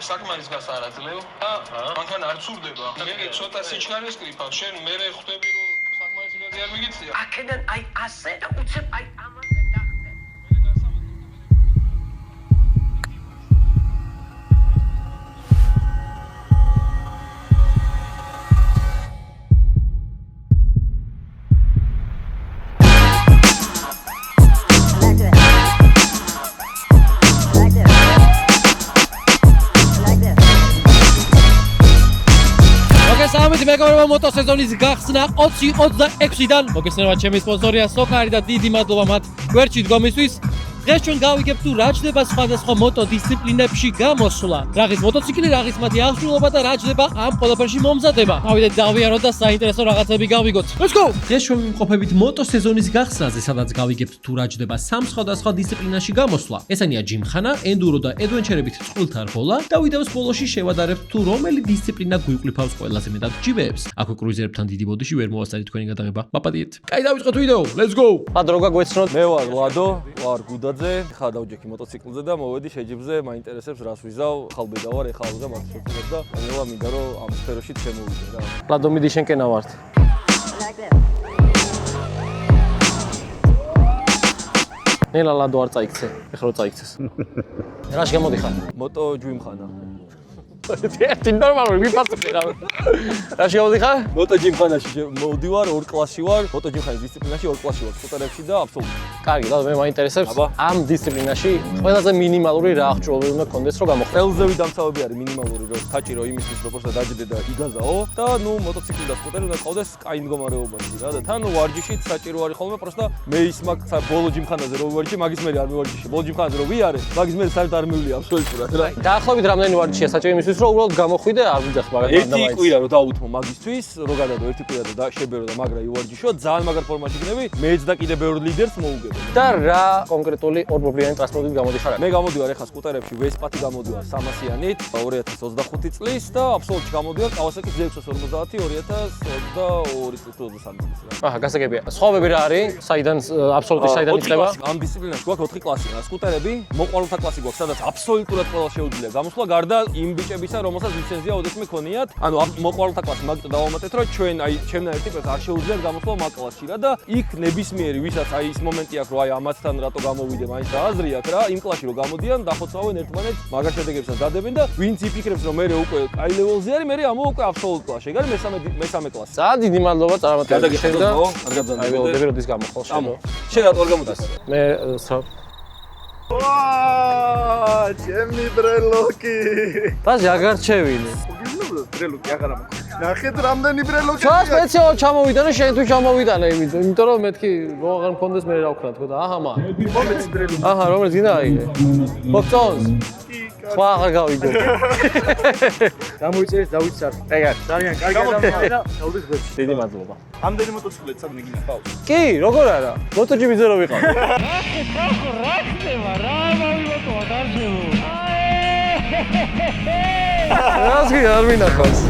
საკმარის გასარაძლევ და მანქანა არ ცურდება. მე ცოტა სიჩქარეს კრიფავ, შენ მე ხვდები რომ საკმარის იმედი არ მიგიწია. აქედან აი ასე და უცებ აი ამაზე და მეგობრებო მოტოსეზონის გახსნა 2026-დან მოგესალმებით ჩემი სპონსორია სოკარი და დიდი მადლობა მათ გვერდში დგომისთვის. დღეს ჩვენ გავიგებთ თუ რა ჯდება სხვადასხვა მოტო დისციპლინებში გამოსვლა. Რაღის მოტოციკლი, რაღის მათი აღჭურვილობა და რა ჯდება ამ ყველაფერში მომზადება. Გავიდეთ დავიაროთ და საინტერესო რაღაცები გავიგოთ. Let's go! დღეს ჩვენ ვიმყოფებით მოტოსეზონის გახსნაზე, სადაც გავიგებთ თუ რა ჯდება სამ სხვადასხვა დისციპლინაში გამოსვლა. ესენია ჯიმხანა, ენდურო და ედვენჩერებით წყვილთა რბოლა და ვიდეოს ბოლოში შევადარებთ თუ რომელი დისციპლინა გვიყვიფავს ყველაზე მეტად ჯიბეებს. აქვე კრუიზერებთან დიდი ბოდიში ვერ მოასწარით თქვენი გადაღება. პაპადიეთ. კაი დავიწყოთ ვიდეო. Let's go! ხა დროგა გვეცნოთ. მე ვარ ლადო, ვარ გუდაძე. ხა დავჯექი მოტოციკლზე და მოვედი შეჯიბზე, მაინტერესებს რას ვიზავ. ხალბედა ვარ, ეხლა აღდგა მათ შეწყვეტ და მელა მინდა რომ ამ სფეროში შემოვიდე რა. ლადო მიდი შენკენა ვართ. ნელა ლადო არ წაიქცე. ეხლა რო წაიქცეს. რაში გამოდიხარ? მოტო ჯვიმხანა. ერთი ნორმალური მიფასწრე რა. რაში გამოდიხარ? მოტო ჯიმხანაში მოვდივარ, 2 კლასში ვარ. მოტო ჯიმხანის დისციპლინაში 2 კლასში ვარ, სკუტერებში და აბსოლუტურად. კარგი, და მე მაინტერესებს ამ დისციპლინაში ყველაზე მინიმალური რა აღჭურვილობა უნდა გქონდეს რომ გამოხდეს. ელზევი დამცავები არის მინიმალური, რომ საჭირო იმისთვის როგორც დაჯდე და იგაზაო და ნუ მოტოციკლი და სკუტერი უნდა ყავდეს კაი მდგომარეობაში რა და თან ვარჯიშით საჭირო არის ხოლმე პროსტა მე ის მაგ ბოლო ჯიმხანაზე რო ვარჯიშე, მაგის მე არ მივარჯიშე. ბოლო ჯიმხანაზე რო ვიარე, მაგის მე საერთოდ არ მივლიე აბსოლუტურად რა. დაახლოებით რამდენი ვარჯიშია საჭირო იმისთვის რომ უბრალოდ გამოხვიდე არ ვიძახ მაგას ერთი კვირა რომ დაუთმო მაგისთვის, რო გადადო ერთი კვირა და შებერო და მაგრა ივარჯიშო, ძალიან მაგარ ფორმაში გნები, მეც და კიდე ბევრ ლიდერს მოუგებო. და რა კონკრეტული ორმოვლიანი ტრანსპორტით გამოდიხარ? მე გამოდივარ ეხლა სკუტერებში, ვესპათი გამოდივარ 300-იანით 2025 წლის და აბსოლუტურად გამოდივარ Kawasaki Z650 2022 წლის 23 წლის რა. აჰა, გასაგებია. სხვაობები რა არის? საიდან აბსოლუტური საიდან იწყება? ამ დისციპლინაში გვაქვს 4 კლასი, სკუტერები, მოყვარულთა კლასი გვაქვს, სადაც აბსოლუტურად ყველა შეუძლია გამოსვლა, გარდა იმ ბიჭებისა, რომელსაც ლიცენზია ოდესმე ქონიათ. ანუ მოყვარულთა კლასი მაგით დავამატეთ, რომ ჩვენ აი ჩემნაირ ტიპებს არ შეუძლიათ გამოსვლა მაგ კლასში რა და იქ ნებისმიერი, ვისაც აი ის მომენტი აქვს, რომ აი ამათთან რატო გამოვიდე, მაინც და აზრი აქვს რა, იმ კლასში რომ გამოდიან, დახოცავენ ერთმანეთს, მაგარ შედეგებსაც დადებენ და ვინც იფიქრებს, რომ მე უკვე აი ლეველზე არის, მე ამო უკვე აბსოლუტ კლასში. ეგ არის მესამე კლასი. ძალიან დიდი მადლობა წარმატებისთვის შენ და არ გაბზანე. აი ველოდები როდის გამოხვალ შენ. შენ რატო არ გამოდის? მე ვაა, ჩემი ბრელოკი. ბაზი აგარჩევინე. ბრელოკი აღარ მაქვს. ნახეთ რამდენი ბრელოკია. ჩა სპეციალურად ჩამოვიდანე, შენ თუ ჩამოვიდანე, იმიტომ რომ მეთქი რო აღარ მქონდეს მე რა ვქნა თქო და აჰა მა. მომეც ბრელოკი. აჰა, რომელიც გინდა აიგე. მოგწონს? სხვა აღარ გავიგო. გამოიწერეთ დავიცარ. ეგარ. ძალიან კარგი ადამიანი და დავდის გვერდში. დიდი მადლობა. ამდენი მოტოციკლით სად მიგინახ ყავს? კი, როგორ არა? MotoGP-ზე რო ვიყავ. რას კი არ მინახავს.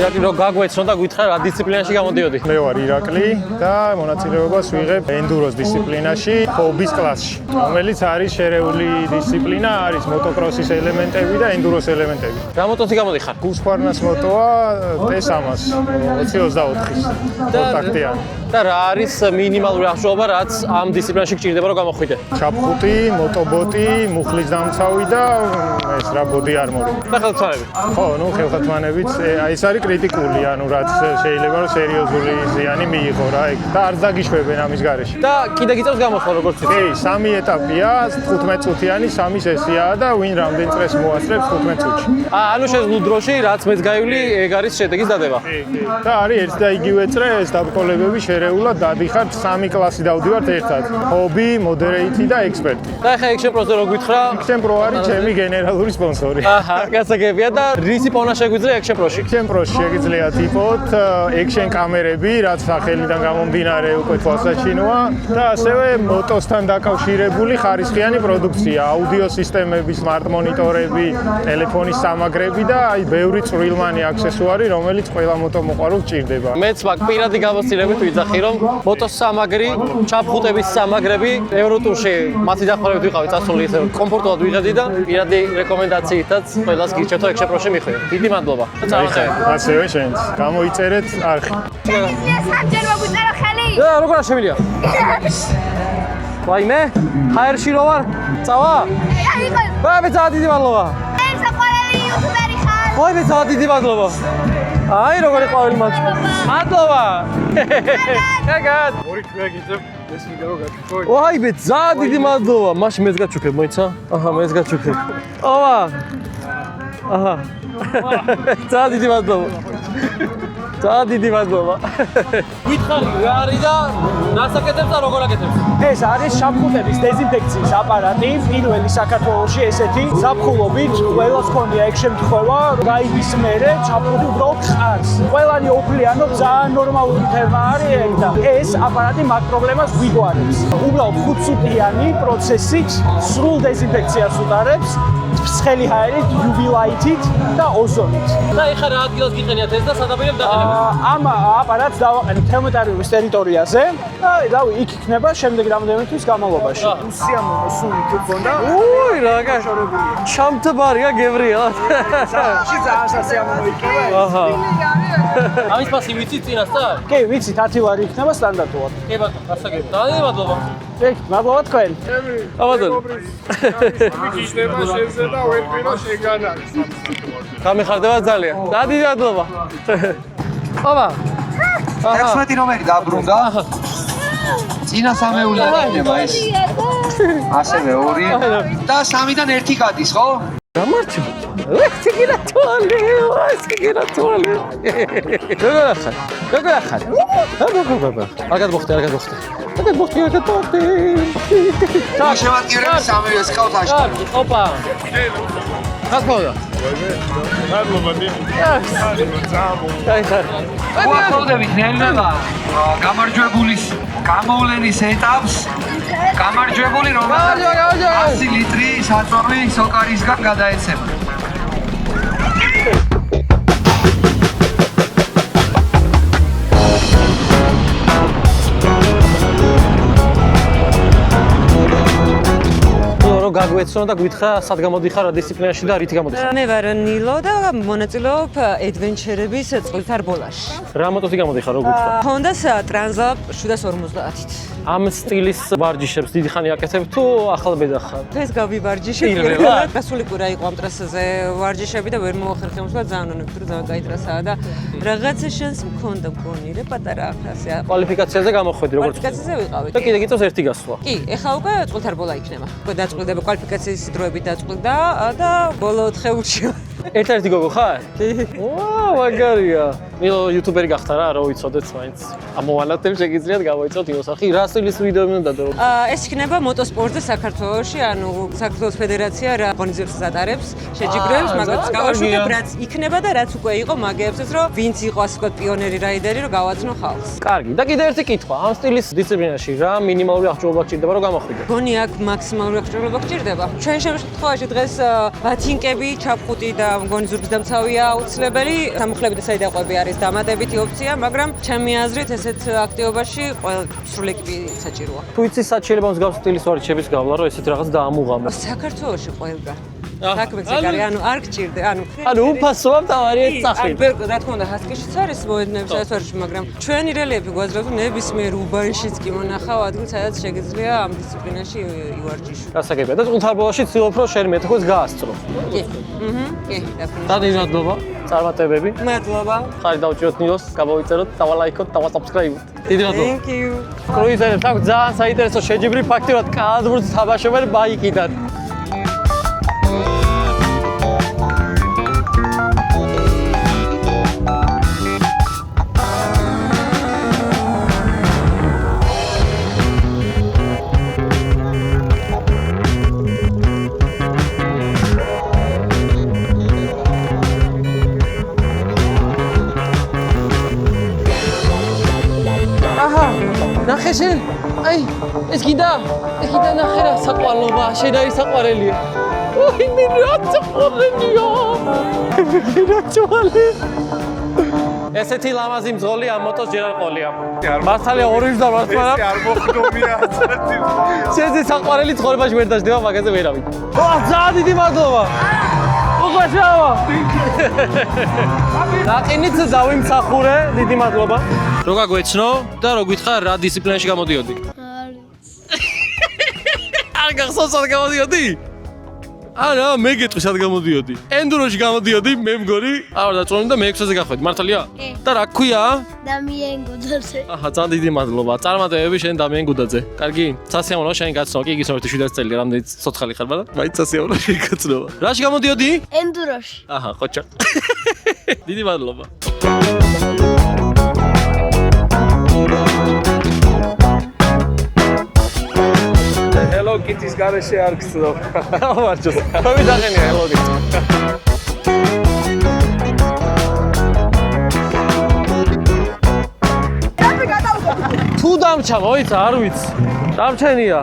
ირაკლი რო გაგვეცნო და გითხრა რა დისციპლინაში გამოდიოდი. მე ვარ ირაკლი და მონაწილეობას ვიღებ ენდუროს დისციპლინაში, ჰობის კლასში, რომელიც არის შერეული დისციპლინა, არის მოტოკროსის ელემენტები და ენდუროს ელემენტები. რა მოტოცი გამოდიხარ? Husqvarna-ს მოტოა T300 2024-ის კონტაქტიანი. და რა არის მინიმალური აღჭურვილობა, რაც ამ დისციპლინაში გჭირდება რომ გამოხვიდე? ჩაფხუტი, მოტობოტი, მუხლის დამცავი და ეს რა ბოდი არმორი. და ხელთმანები. ხო, ნუ ხელთმანებიც ეს არის კრიტიკული, ანუ რაც შეიძლება რომ სერიოზული ზიანი მიიღო რა, და არ დაგიშვებენ ამის გარეშე. და კიდე გიწევს გამოსვლა როგორც კი, 3 ეტაპია, 15 წუთიანი 3 სესიაა და ვინ რამდენ წრეს მოასწრებს 15 წუთში. ანუ შეზღუდულ დროში რაც მეც გაივლი, ეგ არის შედეგის დადება. კი. და არის ერთ და იგივე წრე ეს დაბრკოლებები შერეულად დადიხართ 3 კლასი დავდივართ ერთად. ჰობი, მოდერეიტი და ექსპერტი. და ეხა ექშენ პროსზე რო გითხრა, ექშენ პრო არის ჩემი გენერალური სპონსორი. აჰა, გასაგებია და რისი პოვნა შეგვიძლია ექშენ პროში? ექშენ პროში შეგიძლიათ იპოვოთ ექშენ კამერები, რაც სახელიდან გამომდინარე უკვე თვალსაჩინოა და ასევე მოტოსთან დაკავშირებული ხარისხიანი პროდუქცია, აუდიო სისტემები, სმარტ მონიტორები, ტელეფონის სამაგრები და აი ბევრი წვრილმანი აქსესუარი, რომელიც ყველა მოტომოყვარულს ჭირდება. მეც მაგ პირადი გამოცდილებით ვიძახი, რომ მოტოს სამაგრი, ჩაფხუტების სამაგრები ევროტურში მათი დახმარებით ვიყავი წასული ისე კომფორტულად ვიღებდი და პირადი რეკომენდაციითაც ყველას გირჩევთ ექშენ პროში მიხვიეთ. დიდი მადლობა. წავიხე. ასევე შენც. გამოიწერეთ არხი. სამჯერ მოგვიწერა ხელი. როგორ შემიძლია? ვაიმე, ჰაერში რო ვარ? წავა? ბაბე, ძალიან დიდი მადლობა. ეს საყვარელი იუთუბერი ხარ. ვაიმე, ძალიან დიდი მადლობა. აი, როგორი ყვავილი მაჩვენე. მადლობა. კაკად. ორი თვე გიწევ, ეს ვიდეო გაჩვენე. ვაიმე, ძალიან დიდი მადლობა. მაშინ მეც გაჩუქებ, მოიცა? აჰა, მეც გაჩუქებ. ოვა. აჰა. ძალიან დიდი მადლობა. ძალიან დიდი მადლობა. გითხარი რა არის და რასაკეთებს და როგორ აკეთებს? ეს არის შამპუნების დეზინფექციის აპარატი, პირველი საქართველოში ესეთი ზაფხულობით, ყველას ქონია ეგ შემთხვევა, გაიგის მერე ჩაფხუტი უბრალოდ ხარს. ყველანი ოფლიანო ძალიან ნორმალური თემა არის ეგ და ეს აპარატი მაგ პრობლემას გვიგვარებს. უბრალოდ 5 წუთიანი პროცესით სრულ დეზინფექციას უტარებს. ცხელი ჰაერით, UV light-ით და ოზონით. და ეხლა რა ადგილას გიყენიათ ეს და სადაპირებ დაყენებთ? ამ აპარატს დავაყენებ თერმოტარიულის ტერიტორიაზე და რავი, იქ იქნება შემდეგ რამდენიმე თვის განმავლობაში. უსიამოვნო სუნი გქონდა. უი, რა ჩამთბარია გევრიელად. საერთოდ ძალიან სასიამოვნო იქნება ეს. აჰა. ამის პასი ვიცი წინასწარ? კი, ვიცი, 10 ლარი იქნება სტანდარტულად. კი ბატონო, გასაგები. ძალიან მადლობა. ეგ, მადლობა თქვენ. აბადო. მიგიშდება შენზე და ვერ პირო შეგანარის. გამიხარდება ძალიან. დიდი მადლობა. აბა. 16 რომელი დაბრუნდა? წინა სამეული იქნება ეს. ასევე 2 და 3-დან 1 გადის, ხო? გამარჯო. ერთი გირა თვალი, ერთი გირა თვალი. როგორ ახარ? ბაბა. აგად მოხდე. შევატკივრები სამივეს ყავს აშკარა. კარგი, ოპა. ხასმოდა. მადლობა დიდი. მოახლოვდებით ნელ-ნელა გამარჯვებულის გამოვლენის ეტაპს. გამარჯვებული რომელსაც 100 ლიტრი საწვავი სოკარისგან გადაეცემა. გაგვეცნო და გვითხრა სად გამოდიხარ დისციპლინაში და რითი გამოდიხარ? მე ვარ ნილო და მონაწილეობ ადვენჩერების წყვილთარბოლაში. რა მოტოთი გამოდიხარ, როგორ გითხრა? Honda Transalp 750-ით. ამ სტილის ვარჯიშებს დიდი ხანი აკეთებ თუ ახალ ბედახარ? ეს გავივარჯიშე პირველად. გასული კვირა იყო ამ ტრასაზე ვარჯიშები და ვერ მოახერხე უმსვლა ძალიან უნებთ რომ ძალიან კაი ტრასაა და რაღაცა შანს მქონდა მგონი რა პატარა ახასი. კვალიფიკაციაზე გამოხვედი როგორც კვალიფიკაციაზე ვიყავი. და კიდე გიწევს ერთი გასვლა. კი, ეხლა უკვე წყვილთარბოლა იქნება. უკვე დაწყვილდება კვალიფიკაციის დროებით დაწყვილდა და ბოლო 4 წუთში. ერთ-ერთი გოგო ხარ? კი. ვაუ, მაგარია. მილო იუთუბერი გახდა რა, რო ვიცოდეთ მაინც. ამოვალათებ შეგიძლიათ გამოიწოთ იოსახი. რა სტილის ვიდეოები უნდა დრო? ეს იქნება მოტოსპორტზე საქართველოში, ანუ საქართველოს ფედერაცია რა ორგანიზაციებს ატარებს, შეჯიბრებს, მაგას გავაშვებ, რაც იქნება და რაც უკვე იყო მაგეებსაც, რომ ვინც იყო ასე ვთქვათ პიონერი რაიდერი, რომ გავაცნო ხალხს. კარგი. და კიდე ერთი კითხვა, ამ სტილის დისციპლინაში რა მინიმალური აღჭურვილობა ჭირდება, რომ გამოხვიდე? გონი აქ მაქსიმალური აღჭურვილობა გჭირდება. ჩვენ შემთხვევაში დღეს ბათინკები, ჩაფხუტი და მგონი ზურგისდამცავია აუცილებელი, სამუხლები და საიდაყვები არის დამატებითი ოფცია, მაგრამ ჩემი აზრით ესეთ აქტივობაში სრული ეკიპი საჭიროა. თუ იცი სად შეიძლება მსგავს სტილის ვარჯიშების გავლა, რომ ესეთ რაღაც დაამუღამო? საქართველოში ყველგან. საქმეც ეგ არის, ანუ არ გჭირდა, ანუ უფასოა თავარია წახი. რა თქმა უნდა, ჰასკიშიც არის მოედნებს ეს ვარჯიში, მაგრამ ჩვენი რელიეფი გვაძლევს ნებისმიერ უბანშიც კი მონახავ ადგილს, სადაც შეგიძლია ამ დისციპლინაში ივარჯიშო. გასაგებია და წყვილთარბოლაში ცდილობ რომ შენ მეთქოს გაასწრო. კი. კი, დიდი მადლობა. წარმატებები. მადლობა. ხარი დავჭიროთ ნილოს, გავაიწეროთ, დავალაიქოთ, დავასაბსკრაიბოთ. დიდი მადლობა. Thank you. კრუიზერებს აქვს ძალიან საინტერესო შეჯიბრი ფაქტიურად კალათბურთს თამაშობენ ბაიკიდან. ნახე შენ აი ეს გინდა ნახე რა საყვარლობა შენ არის საყვარელია ოი მე რა საყვარელია რა ჩვალი ესეთი ლამაზი მძღოლი ამ მოტოს ჯერ არ ყოლია მართალია ორივე და მართლა არ მოხდომია აცრდი შენზე საყვარელი ცხოვრებაში ვერ დაждდება მაგაზე ვერავინ ძალიან დიდი მადლობა უყვესავა ნაყინიც დავიმსახურე დიდი მადლობა რო გაგვეცნო და რო გითხრა რა დისციპლინაში გამოდიოდი არ გახსოვს სად გამოდიოდი არა მე გეტყვი სად გამოდიოდი ენდუროში გამოდიოდი მე მგონი არ დაწონი და მე-6-ზე გახვედი მართალია და რა გქვია დამიენ გუდაძე აჰა ძალიან დიდი მადლობა წარმატებები შენ დამიენ გუდაძე კარგი სასიამოვნო შენ გაცნო კი იგის 17 წელი რამდენი ცოცხალი ხარ მაგრამ მაინც სასიამოვნო შენ გაცნობა რაში გამოდიოდი ენდუროში აჰა ხოჭა დიდი მადლობა Hello Kitty-ს გარეშე არ გწდო. ვარჯოს. მოვიდაღენია Hello Kitty. თუ დამჩა, მოიცა, არ ვიცი. დამჩენია.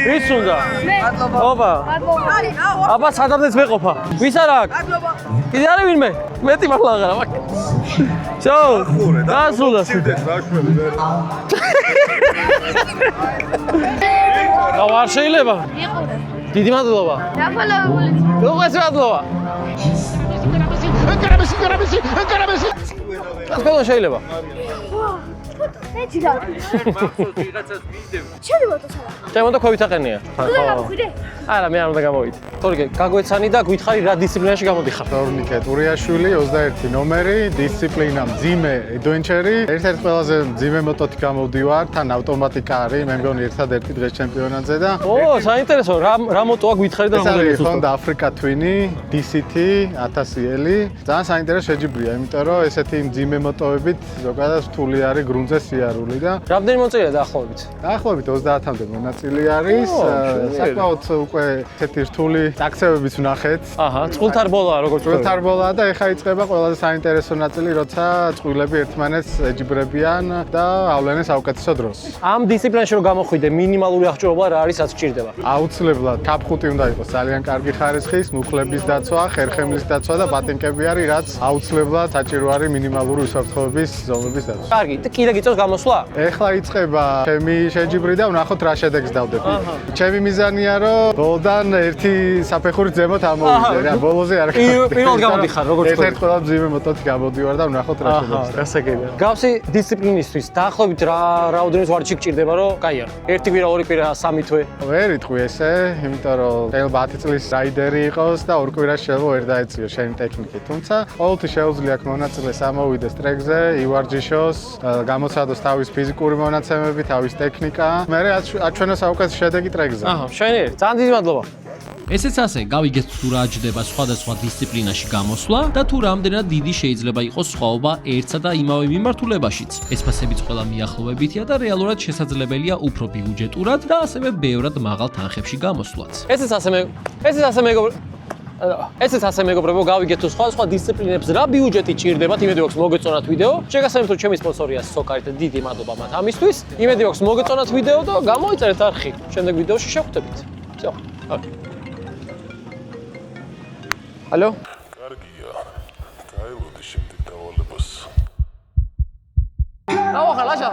ვის უნდა? მადლობა. ოპა. მადლობა. აბა სადამდეც მეყოფა. ვის არა აქვს? მადლობა. კიდე არა ვინმე? მეტი მართლა აღარა მაგ. ჩაო. დასრულდა. არ შეიძლება? იყურე. დიდი მადლობა. დაფოლოვებული. უღეს მადლობა. ახლა შეიძლება. ეჭი რა. შენ მოტოს არა. შენ მოტო ქოვით აყენია. უნდა გამოვიდე? არა, მე არ უნდა გამოვიდე. თორე გაგვეცანი და გითხარი რა დისციპლინაში გამოდიხარ. თორნიკე ტურიაშვილი 21 ნომერი, დისციპლინა მძიმე ადვენჩერი. ერთ-ერთი ყველაზე მძიმე მოტოთი გამოვდივარ, თან ავტომატიკა არის, მე მგონი ერთადერთი დღეს ჩემპიონატზე და ო, საინტერესო, რა მოტოა გითხარი და რამდენი ზუსტად? Honda Africa Twin, DCT 1000L. ძალიან საინტერესო შეჯიბრია, იმიტომ რომ ესეთი მძიმე მოტოებით ზოგადად რთული არის გრუნტზე სიარული და რამდენი მონაწილეა დაახლოებით? დაახლოებით 30-მდე მონაწილე არის. საკმაოდ უკვე ესეთი რთული აქცევებიც ვნახეთ. აჰა, წყვილთარბოლაა როგორც ვთქვი. წყვილთარბოლაა და ეხა იწყება ყველაზე საინტერესო ნაწილი, როცა წყვილები ერთმანეთს ეჯიბრებიან და ავლენენ საუკეთესო დროს. ამ დისციპლინაში რომ გამოხვიდე, მინიმალური აღჭურვილობა რა არის, რაც გჭირდება? აუცილებლად კაპხუტი უნდა იყოს ძალიან კარგი ხარისხის, მუხლების დაცვა, ხერხემლის დაცვა და ბატინკები არის, რაც აუცილებლად საჭირო არის მინიმალური უსაფრთხოების ზომების დაცვა. კარგი, კიდე გიწევს გამოსვლა? ეხლა იწყება ჩემი შეჯიბრი და ვნახოთ რა შედეგს დავდები. ჩემი მიზანია რომ ბოლდან ერთი საფეხურით ზემოთ ამოვიდე რა, ბოლოზე არ ხარ. პირველად გამოდიხარ, როგორც თქვი. ერთ-ერთი ყველა მძიმე მოტოთი გამოდივარ და ვნახოთ რა შედეგს. აჰა, გასაგებია. გავსი დისციპლინისთვის დაახლოებით რაოდენობის ვარჯი გჭირდება, რომ კაია. ერთი კვირა, ორი კვირა, სამი თვე. ვერ იტყვი ესე, იმიტომ რომ შეიძლება 10 წლის რაიდერი იყოს და ორ კვირაში შეიძლება ვერ დაეციო შენი ტექნიკით. თუმცა ყოველთვის შეუძლია მონაწილეს ამოვიდეს ტრეკზე, ივარჯიშოს, გამოცადოს თავის ფიზიკური მონაცემები, თავის ტექნიკა. მე აჩვენოს საუკეთესო შედეგი ტრეკზე. აჰა, შენიერი, ძალიან დიდი მადლობა. ესეც ასე, გავიგეთ თუ რა ჯდება სხვადასხვა დისციპლინაში გამოსვლა და თუ რამდენად დიდი შეიძლება იყოს სხვაობა ერთსა და იმავე მიმართულებაშიც. ეს ფასებიც ყველა მიახლოებითია და რეალურად შესაძლებელია უფრო ბიუჯეტურად და ასევე ბევრად მაღალ თანხებში გამოსვლაც. ესეც ასე მეგობრებო, გავიგეთ თუ სხვა დისციპლინებს რა ბიუჯეტი ჭირდებათ, იმედი მაქვს მოგეწონათ ვიდეო. შეგახსენებთ რომ ჩემი სპონსორია SOCAR და დიდი მადლობა მათ ამისთვის. იმედი მაქვს მოგეწონათ ვიდეო და გამოიწერეთ არხი. შემდეგ ვიდეოში შევხვდებით. всё. Алло? კარგია. გაელოდი შემდეგ დავალებას. აუხა, ლაშა.